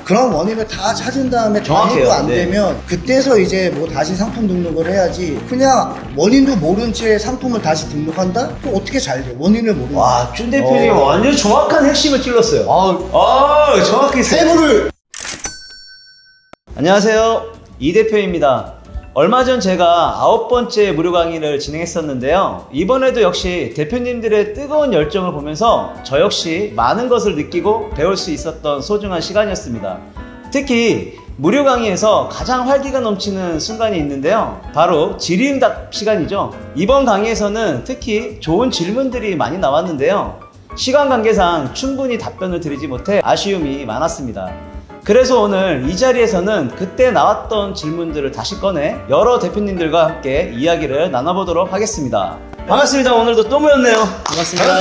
그런 원인을 다 찾은 다음에 다 정확해요. 해도 안 네. 되면 그때서 이제 뭐 다시 상품 등록을 해야지. 그냥 원인도 모른 채 상품을 다시 등록한다? 그럼 어떻게 잘 돼? 원인을 모르는. 와, 준 대표님 완전 정확한 핵심을 찔렀어요. 정확히 세부를. 안녕하세요, 이 대표입니다. 얼마 전 제가 9번째 무료 강의를 진행했었는데요. 이번에도 역시 대표님들의 뜨거운 열정을 보면서 저 역시 많은 것을 느끼고 배울 수 있었던 소중한 시간이었습니다. 특히 무료 강의에서 가장 활기가 넘치는 순간이 있는데요. 바로 질의응답 시간이죠. 이번 강의에서는 특히 좋은 질문들이 많이 나왔는데요. 시간 관계상 충분히 답변을 드리지 못해 아쉬움이 많았습니다. 그래서 오늘 이 자리에서는 그때 나왔던 질문들을 다시 꺼내 여러 대표님들과 함께 이야기를 나눠보도록 하겠습니다. 반갑습니다. 오늘도 또 모였네요. 반갑습니다.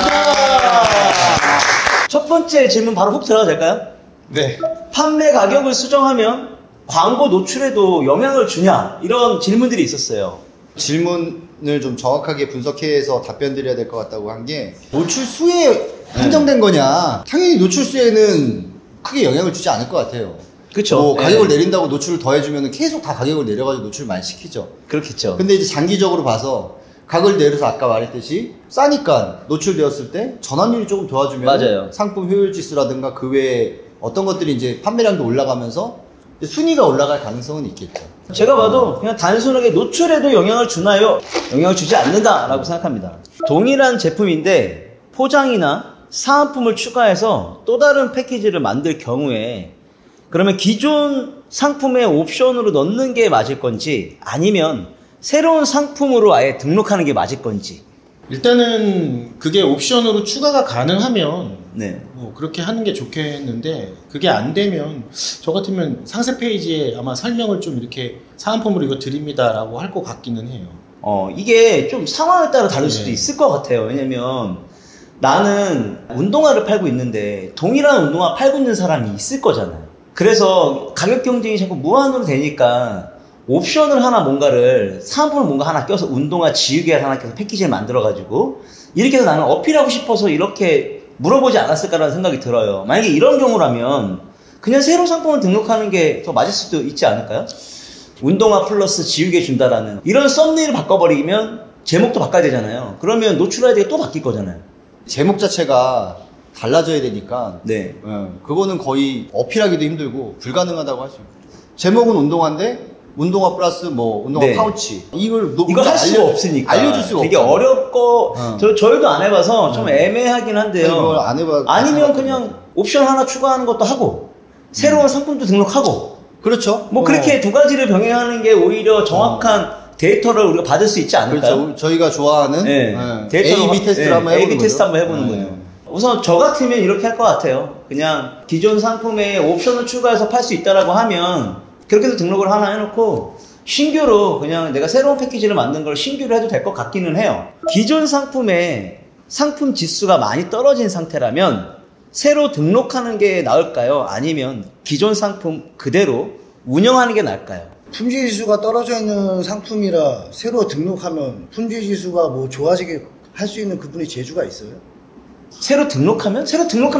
첫 번째 질문 바로 훅 들어가도 될까요? 네. 판매 가격을 수정하면 광고 노출에도 영향을 주냐? 이런 질문들이 있었어요. 질문을 좀 정확하게 분석해서 답변 드려야 될 것 같다고 한 게, 노출 수에 한정된 거냐? 당연히 노출 수에는 크게 영향을 주지 않을 것 같아요. 그렇죠. 뭐 가격을 내린다고 노출을 더해주면 계속 다 가격을 내려가지고 노출을 많이 시키죠. 그렇겠죠. 근데 이제 장기적으로 봐서 가격을 내려서 아까 말했듯이 싸니까 노출되었을 때 전환율이 조금 도와주면 맞아요. 상품 효율 지수라든가 그 외에 어떤 것들이 이제 판매량도 올라가면서 순위가 올라갈 가능성은 있겠죠. 제가 봐도 그냥 단순하게 노출에도 영향을 주나요? 영향을 주지 않는다라고 생각합니다. 동일한 제품인데 포장이나 사은품을 추가해서 또 다른 패키지를 만들 경우에 그러면 기존 상품의 옵션으로 넣는 게 맞을 건지 아니면 새로운 상품으로 아예 등록하는 게 맞을 건지. 일단은 그게 옵션으로 추가가 가능하면 네. 뭐 그렇게 하는 게 좋겠는데, 그게 안 되면 저 같으면 상세 페이지에 아마 설명을 좀 이렇게 사은품으로 이거 드립니다라고 할 것 같기는 해요. 이게 좀 상황에 따라 다를 수도 네. 있을 것 같아요. 왜냐면 나는 운동화를 팔고 있는데 동일한 운동화 팔고 있는 사람이 있을 거잖아요. 그래서 가격 경쟁이 자꾸 무한으로 되니까 옵션을 하나 뭔가를, 사은품을 뭔가 하나 껴서 운동화 지우개를 하나 껴서 패키지를 만들어가지고 이렇게 해서 나는 어필하고 싶어서 이렇게 물어보지 않았을까라는 생각이 들어요. 만약에 이런 경우라면 그냥 새로운 상품을 등록하는 게 더 맞을 수도 있지 않을까요? 운동화 플러스 지우개 준다라는 이런 썸네일을 바꿔버리면 제목도 바꿔야 되잖아요. 그러면 노출 아이디가 또 바뀔 거잖아요. 제목 자체가 달라져야 되니까 네. 그거는 거의 어필하기도 힘들고 불가능하다고 할 수 있어요. 제목은 운동화인데 운동화 플러스 뭐 운동화 네. 파우치 이걸 할 수가 없으니까 알려줄 수가 되게 없잖아요. 어렵고 저희도 안 해봐서 좀 애매하긴 한데요. 이걸 안 해봐. 아니면 그냥 옵션 하나 추가하는 것도 하고 새로운 상품도 등록하고 그렇죠. 뭐 그렇게 두 가지를 병행하는 게 오히려 정확한 데이터를 우리가 받을 수 있지 않을까요? 그렇죠. 저희가 좋아하는 A/B 테스트를 한번 해보는 A/B 테스트 거죠. 한번 해보는 거예요. 우선 저 같으면 이렇게 할 것 같아요. 그냥 기존 상품에 옵션을 추가해서 팔 수 있다라고 하면 그렇게도 등록을 하나 해놓고 신규로 그냥 내가 새로운 패키지를 만든 걸 신규로 해도 될 것 같기는 해요. 기존 상품에 상품 지수가 많이 떨어진 상태라면 새로 등록하는 게 나을까요? 아니면 기존 상품 그대로 운영하는 게 나을까요? 품질 지수가 떨어져 있는 상품이라 새로 등록하면 품질 지수가 뭐 좋아지게 할 수 있는 그분의 재주가 있어요? 새로 등록하면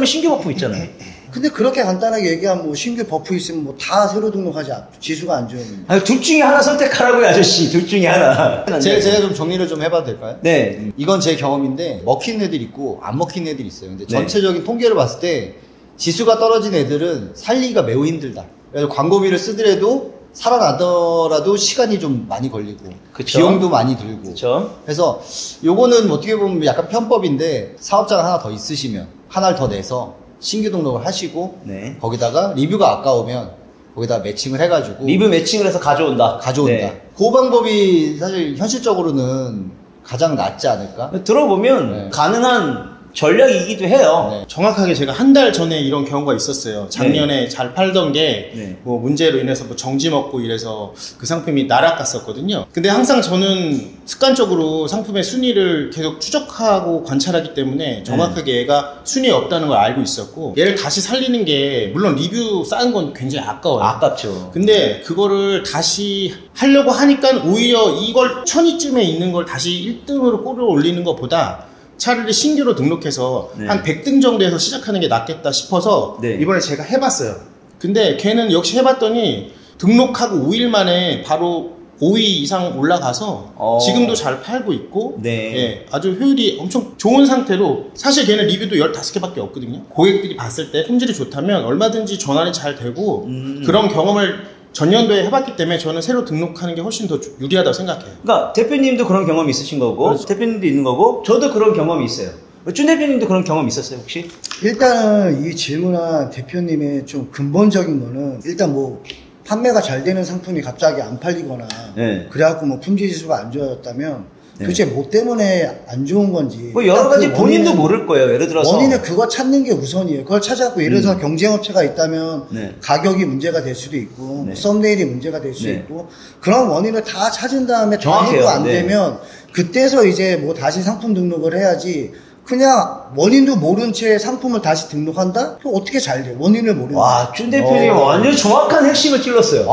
신규 버프 있잖아요. 근데 그렇게 간단하게 얘기하면 뭐 신규 버프 있으면 뭐 다 새로 등록하지, 지수가 안 좋으면. 아니, 둘 중에 하나 선택하라고요, 아저씨. 둘 중에 하나. 제가 좀 정리를 좀 해봐도 될까요? 네. 이건 제 경험인데 먹힌 애들 있고 안 먹힌 애들 있어요. 근데 네. 전체적인 통계를 봤을 때 지수가 떨어진 애들은 살리기가 매우 힘들다. 그래서 광고비를 쓰더라도 살아나더라도 시간이 좀 많이 걸리고 그쵸? 비용도 많이 들고. 그쵸? 그래서 요거는 어떻게 보면 약간 편법인데 사업자가 하나 더 있으시면 하나를 더 내서 신규 등록을 하시고 네. 거기다가 리뷰가 아까우면 거기다 매칭을 해가지고 리뷰 매칭을 해서 가져온다. 네. 그 방법이 사실 현실적으로는 가장 낫지 않을까? 들어보면 네. 가능한 전략이기도 해요. 네. 정확하게 제가 한 달 전에 이런 경우가 있었어요. 작년에 잘 팔던 게 네. 뭐 문제로 인해서 뭐 정지 먹고 이래서 그 상품이 날아갔었거든요. 근데 항상 저는 습관적으로 상품의 순위를 계속 추적하고 관찰하기 때문에 정확하게 얘가 순위에 없다는 걸 알고 있었고, 얘를 다시 살리는 게 물론 리뷰 쌓은 건 굉장히 아까워요. 아깝죠. 근데 그거를 다시 하려고 하니까 오히려 이걸 1000위쯤에 있는 걸 다시 1등으로 끌어올리는 것보다 차라리 신규로 등록해서 네. 한 100등 정도에서 시작하는 게 낫겠다 싶어서 네. 이번에 제가 해봤어요. 근데 걔는 역시 해봤더니 등록하고 5일 만에 바로 5위 이상 올라가서 지금도 잘 팔고 있고 네. 예, 아주 효율이 엄청 좋은 상태로 사실 걔는 리뷰도 15개밖에 없거든요. 고객들이 봤을 때 품질이 좋다면 얼마든지 전환이 잘 되고 그런 경험을 전년도에 해봤기 때문에 저는 새로 등록하는 게 훨씬 더 유리하다고 생각해요. 그러니까 대표님도 그런 경험이 있으신 거고 그렇죠. 대표님도 있는 거고 저도 그런 경험이 있어요. 준 대표님도 그런 경험 있었어요 혹시? 일단은 이 질문한 대표님의 좀 근본적인 거는 일단 뭐 판매가 잘 되는 상품이 갑자기 안 팔리거나 네. 그래갖고 뭐 품질 지수가 안 좋아졌다면 네. 도대체 뭐 때문에 안 좋은 건지 뭐 여러 가지 그 본인도 원인은- 모를 거예요. 예를 들어서 원인은 그거 찾는 게 우선이에요. 그걸 찾아갖고 예를 들어서 경쟁업체가 있다면 네. 가격이 문제가 될 수도 있고 네. 썸네일이 문제가 될 수도 네. 있고 그런 원인을 다 찾은 다음에 다 정확해요. 해도 안 네. 되면 그때서 이제 뭐 다시 상품 등록을 해야지 그냥 원인도 모른 채 상품을 다시 등록한다? 그럼 어떻게 잘 돼? 원인을 모르는 와, 준 대표님 완전 정확한 핵심을 찔렀어요.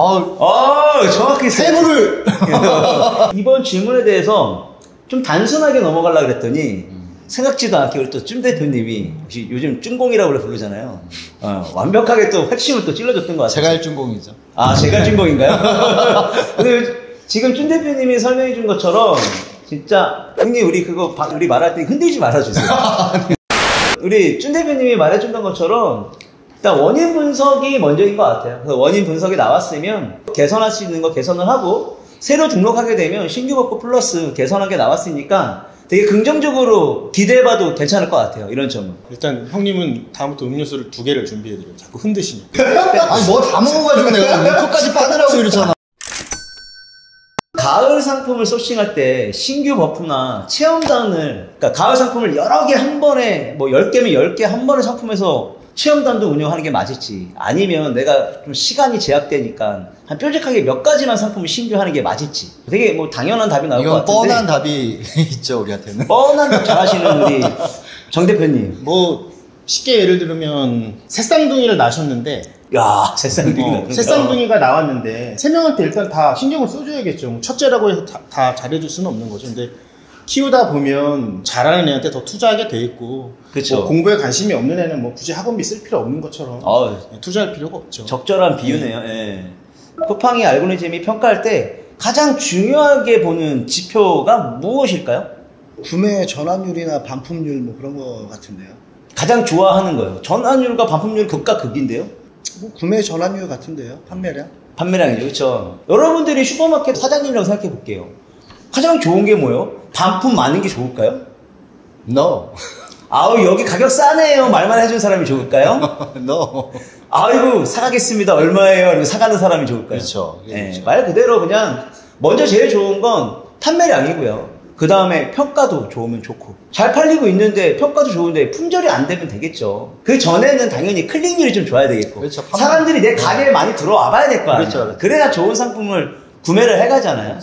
정확히 세부를 이번 질문에 대해서 좀 단순하게 넘어가려고 그랬더니 생각지도 않게 우리 또 준 대표님이 혹시 요즘 쭝공이라고 부르잖아요. 완벽하게 또 핵심을 또 찔러줬던 것 같아요. 제가 일중공이죠. 아, 제가 쭝공인가요? 지금 준 대표님이 설명해 준 것처럼 진짜 형님 우리 그거 우리 말할 때 흔들지 말아주세요. 우리 준 대표님이 말해준던 것처럼 일단 원인 분석이 먼저인 것 같아요. 그래서 원인 분석이 나왔으면 개선할 수 있는 거 개선을 하고 새로 등록하게 되면 신규 버프 플러스 개선한 게 나왔으니까 되게 긍정적으로 기대해봐도 괜찮을 것 같아요. 이런 점은. 일단 형님은 다음부터 음료수를 2개를 준비해드려요. 자꾸 흔드시니까. 아니 뭐 다 먹어가지고 내가 코까지 빠느라고 이러잖아. 가을 상품을 소싱할 때 신규 버프나 체험단을, 그러니까 가을 상품을 여러 개 한 번에, 뭐 10개면 10개 한 번에 상품에서 체험단도 운영하는 게 맞을지, 아니면 내가 좀 시간이 제약되니까 한 뾰족하게 몇 가지만 상품을 신규 하는 게 맞을지, 되게 뭐 당연한 답이 나올 것 이건 같은데. 뻔한 답이 있죠 우리한테는. 뻔한 답 잘하시는 우리 정 대표님. 뭐 쉽게 예를 들면 새쌍둥이를 낳으셨는데 야, 새쌍둥이. 새쌍둥이가 나왔는데 3명한테 일단 다 신경을 써줘야겠죠. 뭐 첫째라고 해서 다 잘해줄 수는 없는 거죠. 근데 키우다 보면 잘하는 애한테 더 투자하게 돼 있고 그쵸. 뭐 공부에 관심이 없는 애는 뭐 굳이 학원비 쓸 필요 없는 것처럼 투자할 필요가 없죠. 적절한 비유네요. 예. 쿠팡이 알고리즘이 평가할 때 가장 중요하게 보는 지표가 무엇일까요? 구매 전환율이나 반품률 뭐 그런 거 같은데요. 가장 좋아하는 거예요. 전환율과 반품률 극과 극인데요. 뭐 구매 전환율 같은데요. 판매량. 판매량이죠. 그렇죠. 여러분들이 슈퍼마켓 사장님이라고 생각해 볼게요. 가장 좋은 게 뭐예요? 반품 많은 게 좋을까요? No. 아우 여기 가격 싸네요 말만 해준 사람이 좋을까요? No. 아이고 사가겠습니다 얼마예요? 이러고 사가는 사람이 좋을까요? 그렇죠. 예, 그렇죠. 말 그대로 그냥 먼저 제일 좋은 건 판매량이고요. 그 다음에 평가도 좋으면 좋고, 잘 팔리고 있는데 평가도 좋은데 품절이 안 되면 되겠죠. 그 전에는 당연히 클릭률이 좀 좋아야 되겠고, 그렇죠. 사람들이 내 가게에 많이 들어와 봐야 될 거 아니에요. 그렇죠. 그래야 좋은 상품을 구매를 해가잖아요.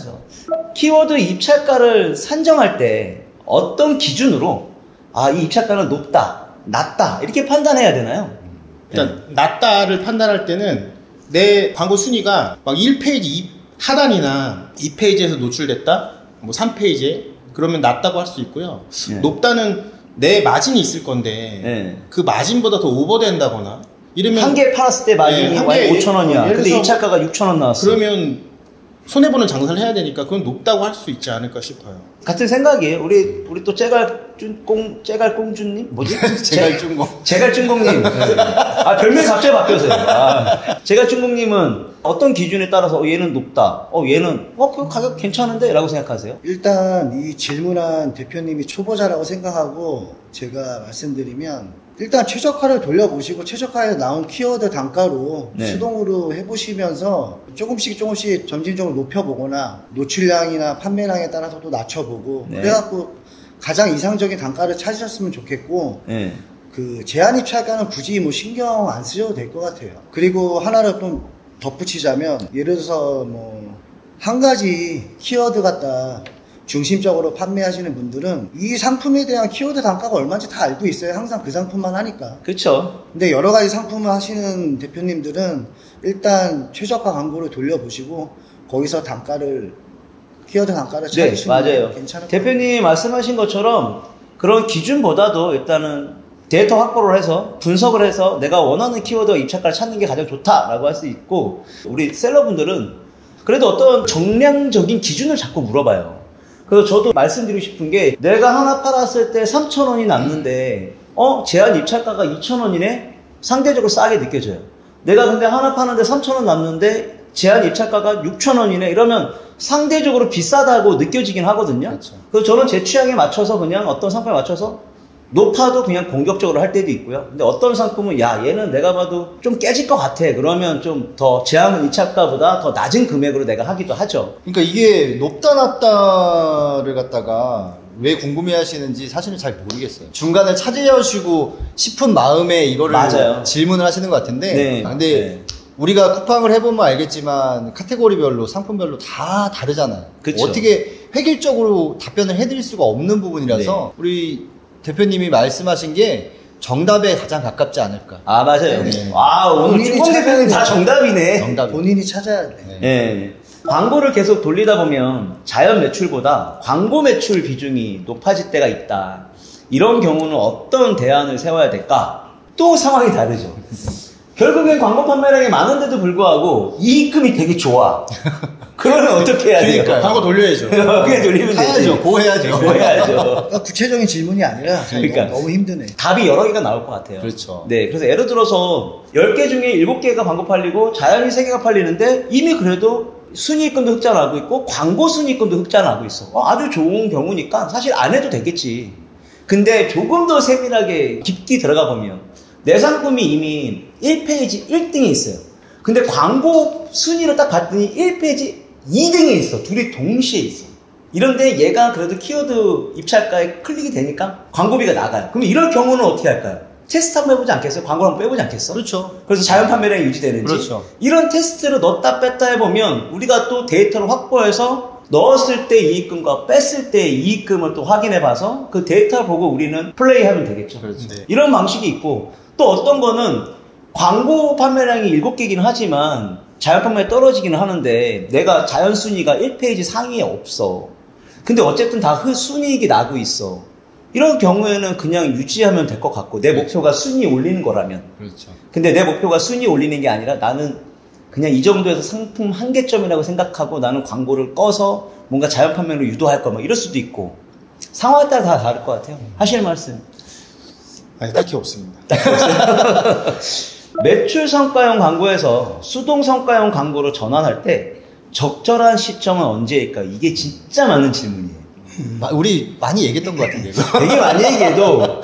키워드 입찰가를 산정할 때 어떤 기준으로 이 입찰가는 높다, 낮다 이렇게 판단해야 되나요? 일단 낮다를 판단할 때는 내 광고 순위가 막 1페이지 하단이나 2페이지에서 노출됐다, 뭐 3페이지에 그러면 낮다고 할 수 있고요. 네. 높다는 내 마진이 있을 건데 네. 그 마진보다 더 오버된다거나 이러면 한 개 팔았을 때 마진이 네, 한 개에 5,000원이야. 예를 근데 들어서 입찰가가 6,000원 나왔어. 그러면 손해보는 장사를 해야 되니까 그건 높다고 할 수 있지 않을까 싶어요. 같은 생각이에요. 우리 또 째갈꽁주님 뭐지? 제갈중공님. 별명이 갑자기 바뀌었어요. 제갈중공님은 어떤 기준에 따라서 얘는 높다, 얘는 그 가격 괜찮은데 라고 생각하세요? 일단 이 질문한 대표님이 초보자라고 생각하고 제가 말씀드리면 일단 최저가를 돌려보시고 최저가에 나온 키워드 단가로 네. 수동으로 해보시면서 조금씩 점진적으로 높여보거나 노출량이나 판매량에 따라서도 낮춰보고 네. 그래갖고 가장 이상적인 단가를 찾으셨으면 좋겠고 네. 그 제한 입찰가는 굳이 뭐 신경 안 쓰셔도 될 것 같아요. 그리고 하나를 좀 덧붙이자면 예를 들어서 뭐 한 가지 키워드 갖다 중심적으로 판매하시는 분들은 이 상품에 대한 키워드 단가가 얼마인지 다 알고 있어요. 항상 그 상품만 하니까. 그렇죠. 근데 여러 가지 상품을 하시는 대표님들은 일단 최저가 광고를 돌려보시고 거기서 키워드 단가를 네, 찾으시면 맞아요. 괜찮을 것 같아요. 대표님 말씀하신 것처럼 그런 기준보다도 일단은 데이터 확보를 해서 분석을 해서 내가 원하는 키워드와 입찰가를 찾는 게 가장 좋다라고 할 수 있고, 우리 셀러분들은 그래도 어떤 정량적인 기준을 자꾸 물어봐요. 그래서 저도 말씀드리고 싶은 게, 내가 하나 팔았을 때 3,000원이 남는데 제한 입찰가가 2,000원이네? 상대적으로 싸게 느껴져요. 내가 근데 하나 파는데 3,000원 남는데 제한 입찰가가 6,000원이네? 이러면 상대적으로 비싸다고 느껴지긴 하거든요. 그렇죠. 그래서 저는 제 취향에 맞춰서 그냥 어떤 상품에 맞춰서 높아도 그냥 공격적으로 할 때도 있고요. 근데 어떤 상품은 야, 얘는 내가 봐도 좀 깨질 것 같아. 그러면 좀 더 제한 입찰가보다 더 낮은 금액으로 내가 하기도 하죠. 그러니까 이게 높다 낮다를 갖다가 왜 궁금해 하시는지 사실은 잘 모르겠어요. 중간을 찾으려시고 싶은 마음에 이거를 맞아요. 질문을 하시는 것 같은데. 네. 근데 네. 우리가 쿠팡을 해보면 알겠지만 카테고리별로 상품별로 다 다르잖아요. 그쵸. 어떻게 획일적으로 답변을 해드릴 수가 없는 부분이라서 우리 대표님이 말씀하신 게 정답에 가장 가깝지 않을까. 아, 맞아요. 네. 아, 오늘 본인이 쭈공 대표님 다 찾아야 정답이네. 정답이. 본인이 찾아야 돼. 네. 예. 광고를 계속 돌리다 보면 자연 매출보다 광고 매출 비중이 높아질 때가 있다. 이런 경우는 어떤 대안을 세워야 될까? 또 상황이 다르죠. 결국엔 광고 판매량이 많은데도 불구하고 이익금이 되게 좋아. 그러면 어떻게 해야 돼요? 그러니까요. 광고 돌려야죠. 그게 돌리면 되지. 해야죠. 고해야죠. 해야죠. 그러니까 구체적인 질문이 아니라 그러니까. 너무 힘드네. 답이 여러 개가 나올 것 같아요. 그렇죠. 네, 그래서 예를 들어서 10개 중에 7개가 광고 팔리고 자연이 3개가 팔리는데 이미 그래도 순이익금도 흑자나고 있고 광고 순이익금도 흑자나고 있어. 아주 좋은 경우니까 사실 안 해도 되겠지. 근데 조금 더 세밀하게 깊게 들어가 보면 내 상품이 이미 1페이지 1등에 있어요. 근데 광고 순위를 딱 봤더니 1페이지 2등에 있어. 둘이 동시에 있어. 이런데 얘가 그래도 키워드 입찰가에 클릭이 되니까 광고비가 나가요. 그럼 이럴 경우는 어떻게 할까요? 테스트 한번 해보지 않겠어요? 광고를 한번 빼보지 않겠어? 그렇죠. 그래서 자연 판매량이 유지되는지. 그렇죠. 이런 테스트를 넣었다 뺐다 해보면 우리가 또 데이터를 확보해서 넣었을 때 이익금과 뺐을 때 이익금을 또 확인해봐서 그 데이터 보고 우리는 플레이하면 되겠죠. 그렇죠. 네. 이런 방식이 있고, 또 어떤 거는 광고 판매량이 7개이긴 하지만 자연 판매 떨어지기는 하는데 내가 자연 순위가 1페이지 상위에 없어. 근데 어쨌든 다 순이익이 나고 있어. 이런 경우에는 그냥 유지하면 될 것 같고, 내 목표가 순위 올리는 거라면. 그렇죠. 근데 내 목표가 순위 올리는 게 아니라 나는 그냥 이 정도에서 상품 한계점이라고 생각하고 나는 광고를 꺼서 뭔가 자연 판매로 유도할 거, 뭐 이럴 수도 있고. 상황에 따라 다 다를 것 같아요. 하실 말씀. 아니, 딱히 없습니다. 매출 성과형 광고에서 수동 성과형 광고로 전환할 때 적절한 시점은 언제일까? 이게 진짜 많은 질문이에요. 우리 많이 얘기했던 것 같은데 이거. 되게 많이 얘기해도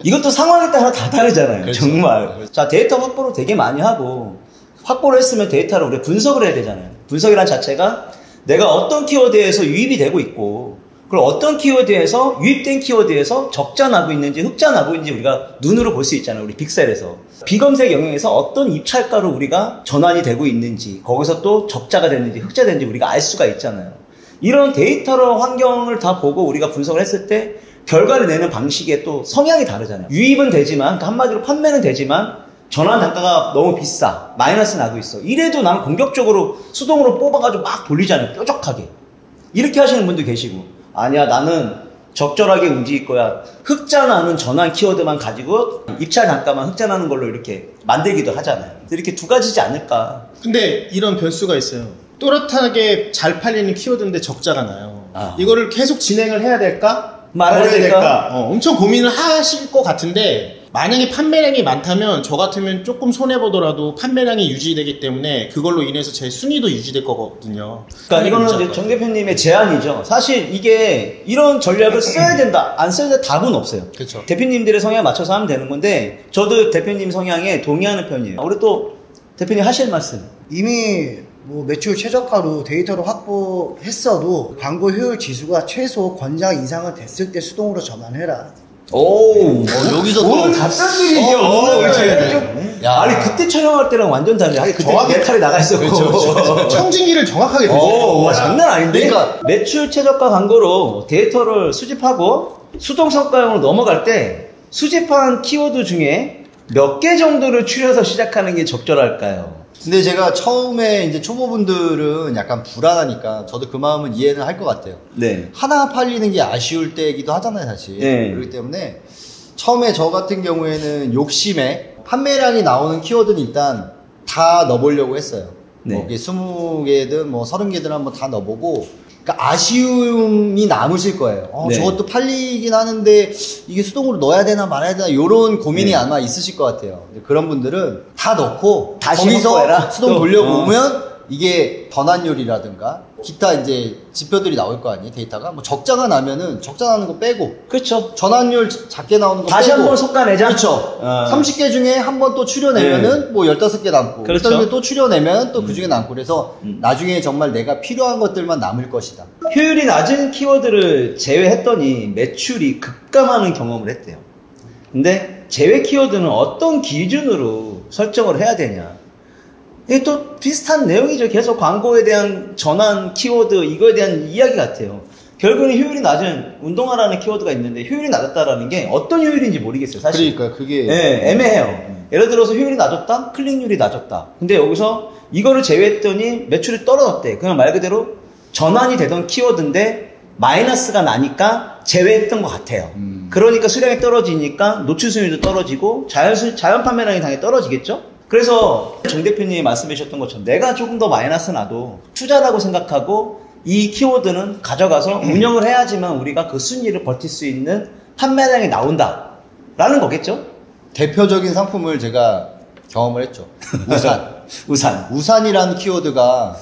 이것도 상황에 따라 다 다르잖아요. 그렇죠. 정말. 자, 데이터 확보를 되게 많이 하고, 확보를 했으면 데이터를 우리가 분석을 해야 되잖아요. 분석이란 자체가 내가 어떤 키워드에서 유입이 되고 있고, 그리고 어떤 키워드에서 유입된 키워드에서 적자 나고 있는지 흑자 나고 있는지 우리가 눈으로 볼 수 있잖아요. 우리 빅셀에서. 비검색 영역에서 어떤 입찰가로 우리가 전환이 되고 있는지, 거기서 또 적자가 됐는지 흑자 됐는지 우리가 알 수가 있잖아요. 이런 데이터로 환경을 다 보고 우리가 분석을 했을 때 결과를 내는 방식에 또 성향이 다르잖아요. 유입은 되지만, 그러니까 한마디로 판매는 되지만 전환 단가가 너무 비싸, 마이너스 나고 있어. 이래도 나는 공격적으로 수동으로 뽑아가지고 막 돌리잖아요. 뾰족하게. 이렇게 하시는 분도 계시고, 아니야, 나는 적절하게 움직일 거야. 흑자 나는 전환 키워드만 가지고 입찰 단가만 흑자 나는 걸로 이렇게 만들기도 하잖아요. 이렇게 두 가지지 않을까. 근데 이런 변수가 있어요. 또렷하게 잘 팔리는 키워드인데 적자가 나요. 아. 이거를 계속 진행을 해야 될까? 말아야 버려야 될까? 엄청 고민을 하실 것 같은데, 만약에 판매량이 많다면 저 같으면 조금 손해보더라도 판매량이 유지되기 때문에 그걸로 인해서 제 순위도 유지될 거거든요. 그러니까 이거는 이제 정 대표님의 제안이죠. 사실 이게 이런 전략을 써야 된다, 안 써야 된다 답은 없어요. 그렇죠. 대표님들의 성향에 맞춰서 하면 되는 건데, 저도 대표님 성향에 동의하는 편이에요. 우리 또 대표님 하실 말씀. 이미 뭐 매출 최저가로 데이터를 확보했어도 광고 효율 지수가 최소 권장 이상은 됐을 때 수동으로 전환해라. 오, 여기서 또 오늘 답변들이죠. 야. 아니, 그때 촬영할 때랑 완전 다르네. 아니, 그때 정확히- 멘탈이 나가 있었고. 청진기를 정확하게 오, 와, 장난 아닌데? 그러니까- 매출 최저가 광고로 데이터를 수집하고 수동 성과형으로 넘어갈 때 수집한 키워드 중에 몇 개 정도를 추려서 시작하는 게 적절할까요? 근데 제가 처음에 이제 초보분들은 약간 불안하니까 저도 그 마음은 이해는 할 것 같아요. 네. 하나 팔리는 게 아쉬울 때이기도 하잖아요, 사실. 네. 그렇기 때문에 처음에 저 같은 경우에는 욕심에 판매량이 나오는 키워드는 일단 다 넣어보려고 했어요. 네. 뭐 이게 20개든 뭐 30개든 한번 다 넣어보고, 그러니까 아쉬움이 남으실 거예요. 네. 저것도 팔리긴 하는데 이게 수동으로 넣어야 되나 말아야 되나 이런 고민이 네. 아마 있으실 것 같아요. 그런 분들은 다 넣고 다시 거기서 확보해라. 수동 또. 돌려보면 이게 전환율이라든가 기타 이제 지표들이 나올 거 아니에요. 데이터가 뭐 적자가 나면은 적자 나는 거 빼고 그렇죠. 전환율 작게 나오는 거 다시 빼고 한번 솎아내자. 그렇죠. 어. 30개 중에 한 번 또 추려내면은 뭐 15개 남고 그렇죠. 그다음에 또 추려내면 또 그 중에 남고 그래서 나중에 정말 내가 필요한 것들만 남을 것이다. 효율이 낮은 키워드를 제외했더니 매출이 급감하는 경험을 했대요. 근데 제외 키워드는 어떤 기준으로 설정을 해야 되냐? 이게 또 비슷한 내용이죠. 계속 광고에 대한 전환 키워드 이거에 대한 이야기 같아요. 결국은 효율이 낮은 운동화라는 키워드가 있는데 효율이 낮았다라는 게 어떤 효율인지 모르겠어요. 사실. 그러니까 그게 네, 애매해요. 예를 들어서 효율이 낮았다, 클릭률이 낮았다. 근데 여기서 이거를 제외했더니 매출이 떨어졌대. 그냥 말 그대로 전환이 되던 키워드인데 마이너스가 나니까 제외했던 것 같아요. 그러니까 수량이 떨어지니까 노출 수율도 떨어지고 자연 판매량이 당연히 떨어지겠죠? 그래서 정 대표님이 말씀해 주셨던 것처럼 내가 조금 더 마이너스 나도 투자라고 생각하고 이 키워드는 가져가서 운영을 해야지만 우리가 그 순위를 버틸 수 있는 판매량이 나온다 라는 거겠죠? 대표적인 상품을 제가 경험을 했죠. 우산. 우산. 이라는 키워드가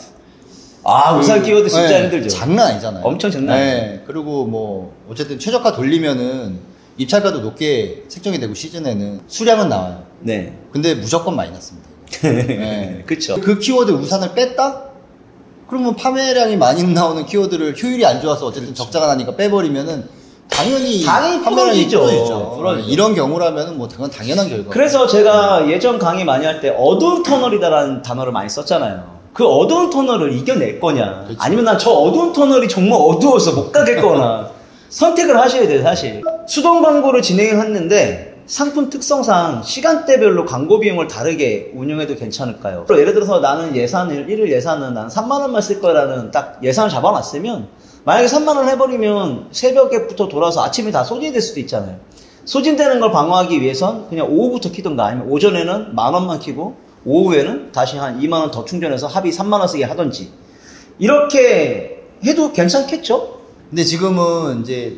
우산 키워드 진짜 네, 힘들죠. 장난 아니잖아요. 엄청 장난 아니에요. 네, 그리고 뭐 어쨌든 최저가 돌리면은 입찰가도 높게 책정이 되고 시즌에는 수량은 나와요. 네. 근데 무조건 마이너스입니다. 네. 그쵸. 그 키워드 우산을 뺐다? 그러면 판매량이 많이 나오는 키워드를 효율이 안 좋아서 어쨌든 적자가 나니까 빼버리면은 당연히 판매량이 부러지죠. 부러지죠. 이런 경우라면은 뭐 그건 당연한 결과. 그래서 제가 예전 강의 많이 할 때 어두운 터널이다라는 단어를 많이 썼잖아요. 그 어두운 터널을 이겨낼 거냐, 그렇죠. 아니면 난 저 어두운 터널이 정말 어두워서 못 가겠거나 선택을 하셔야 돼요. 사실 수동 광고를 진행했는데 상품 특성상 시간대별로 광고 비용을 다르게 운영해도 괜찮을까요? 예를 들어서 나는 일일 예산은 난 3만 원만 쓸 거라는 딱 예산을 잡아놨으면 만약에 3만 원 해버리면 새벽에부터 돌아서 아침에 다 소진이 될 수도 있잖아요. 소진되는 걸 방어하기 위해선 그냥 오후부터 키던가 아니면 오전에는 10,000원만 키고 오후에는 다시 한 2만 원 더 충전해서 합의 3만 원 쓰게 하던지 이렇게 해도 괜찮겠죠? 근데 지금은 이제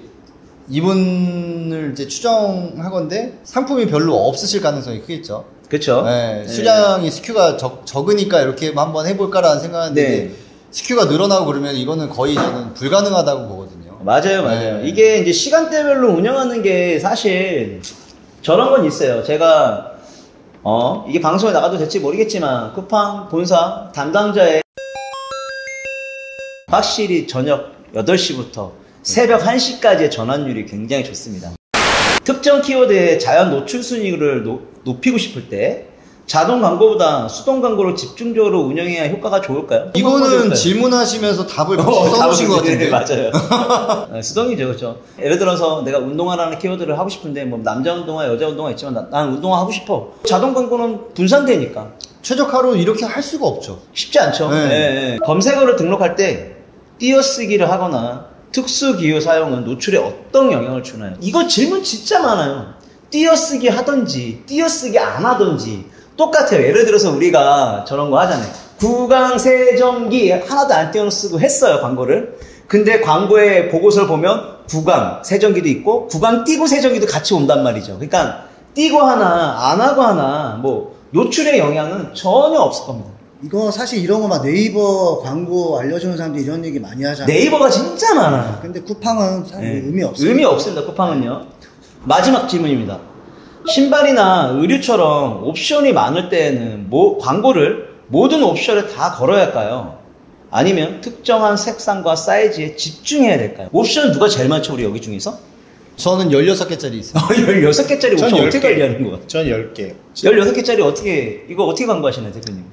이분을 이제 추정하건데 상품이 별로 없으실 가능성이 크겠죠. 그렇죠. 네, 수량이 스큐가 적으니까 이렇게 한번 해볼까라는 생각하는데 네. 스큐가 늘어나고 그러면 이거는 거의 저는 불가능하다고 보거든요. 맞아요. 네. 이게 이제 시간대별로 운영하는 게 사실 저런 건 있어요. 제가 이게 방송에 나가도 될지 모르겠지만 쿠팡 본사 담당자의 확실히 저녁 8시부터 새벽 1시까지의 전환율이 굉장히 좋습니다. 특정 키워드의 자연 노출 순위를 높이고 싶을 때 자동 광고보다 수동 광고를 집중적으로 운영해야 효과가 좋을까요? 이거는 질문하시면서 답을 써놓으신 것 같은데. 네, 맞아요. 수동이죠, 그렇죠. 예를 들어서 내가 운동화라는 키워드를 하고 싶은데 뭐 남자 운동화, 여자 운동화 있지만 난 운동화 하고 싶어. 자동 광고는 분산되니까 최적화로 이렇게 할 수가 없죠. 쉽지 않죠. 네. 네. 검색어를 등록할 때 띄어쓰기를 하거나 특수 기호 사용은 노출에 어떤 영향을 주나요? 이거 질문 진짜 많아요. 띄어쓰기 하던지 띄어쓰기 안 하던지 똑같아요. 예를 들어서 우리가 저런 거 하잖아요. 구강 세정기 하나도 안 띄어쓰고 했어요, 광고를. 근데 광고의 보고서를 보면 구강 세정기도 있고 구강 띄고 세정기도 같이 온단 말이죠. 그러니까 띄고 하나 안 하고 하나 뭐 노출의 영향은 전혀 없을 겁니다. 이거 사실 이런 거 막 네이버 광고 알려주는 사람들이 이런 얘기 많이 하잖아요. 네이버가 진짜 많아요. 근데 쿠팡은 사실 네. 의미 없어요. 의미 없습니다. 쿠팡은요. 마지막 질문입니다. 신발이나 의류처럼 옵션이 많을 때에는 광고를 모든 옵션에 다 걸어야 할까요? 아니면 특정한 색상과 사이즈에 집중해야 될까요? 옵션 누가 제일 많죠, 우리 여기 중에서? 저는 16개짜리 있어요. 16개짜리 옵션 어떻게 관리하는 거야? 전 10개. 16개짜리 이거 어떻게 광고하시나요, 대표님?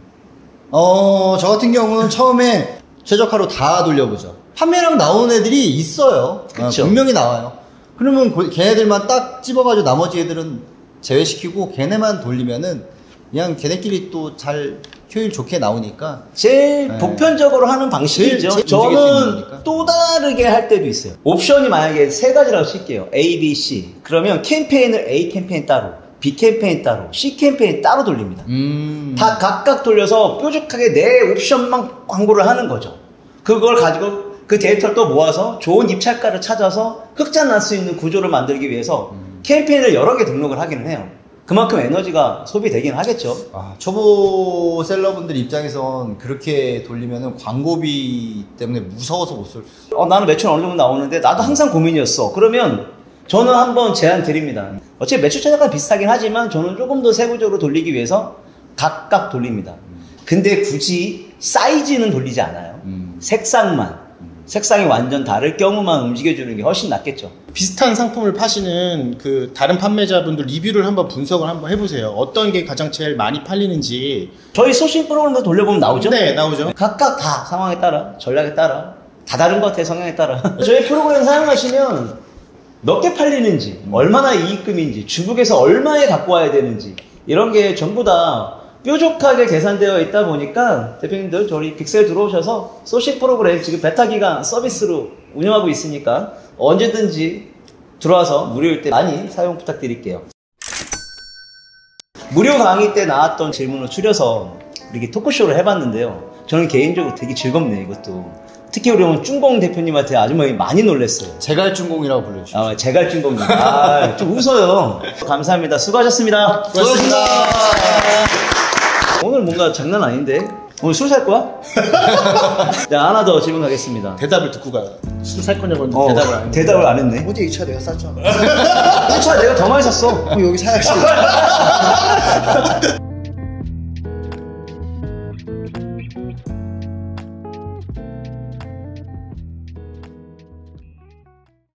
저 같은 경우는 처음에 최적화로 다 돌려보죠. 판매량 나오는 애들이 있어요. 그쵸. 분명히 나와요. 그러면 걔네들만 딱 집어가지고 나머지 애들은 제외시키고 걔네만 돌리면은 그냥 걔네끼리 또 잘 효율 좋게 나오니까 제일 네. 보편적으로 하는 방식이죠. 제일 움직일 수 있는 저는 거니까. 또 다르게 할 때도 있어요. 옵션이 만약에 세 가지라고 칠게요. A, B, C. 그러면 캠페인을 A 캠페인 따로, B 캠페인 따로, C 캠페인 따로 돌립니다. 다 각각 돌려서 뾰족하게 내 옵션만 광고를 하는 거죠. 그걸 가지고 그 데이터를 또 모아서 좋은 입찰가를 찾아서 흑자 날 수 있는 구조를 만들기 위해서 캠페인을 여러 개 등록을 하기는 해요. 그만큼 에너지가 소비되긴 하겠죠. 아, 초보 셀러분들 입장에선 그렇게 돌리면은 광고비 때문에 무서워서 못 쏠. 나는 매출 어느 정도 나오는데 나도 항상 고민이었어. 그러면 저는 한번 제안 드립니다. 어차피 매출 차이가 비슷하긴 하지만 저는 조금 더 세부적으로 돌리기 위해서 각각 돌립니다. 근데 굳이 사이즈는 돌리지 않아요. 색상만. 색상이 완전 다를 경우만 움직여주는 게 훨씬 낫겠죠. 비슷한 상품을 파시는 그 다른 판매자분들 리뷰를 한번 분석을 한번 해보세요. 어떤 게 가장 제일 많이 팔리는지. 저희 소싱 프로그램도 돌려보면 나오죠? 네, 나오죠. 각각 다 상황에 따라, 전략에 따라, 다 다른 것 같아요, 성향에 따라. 저희 프로그램 사용하시면 몇 개 팔리는지, 얼마나 이익금인지, 중국에서 얼마에 갖고 와야 되는지, 이런 게 전부 다 뾰족하게 계산되어 있다 보니까 대표님들 저희 빅셀 들어오셔서 소식 프로그램 지금 베타 기간 서비스로 운영하고 있으니까 언제든지 들어와서 무료일 때 많이 사용 부탁드릴게요. 무료 강의 때 나왔던 질문을 추려서 이렇게 토크쇼를 해봤는데요. 저는 개인적으로 되게 즐겁네요, 이것도. 특히 우리 오늘 쭝공 대표님한테 아주 많이 놀랐어요. 제갈중공이라고 불러주시죠. 제갈중공님. 좀 웃어요. 감사합니다. 수고하셨습니다. 수고하셨습니다. 오늘 뭔가 장난 아닌데? 오늘 술 살 거야? 자, 하나 더 질문 가겠습니다. 대답을 듣고 가. 술 살 거냐고 했는데 대답을 안 했는데. 대답을 안 했네. 어제 2차 내가 쌌잖아. 1차 내가 더 많이 샀어. 여기 사야지.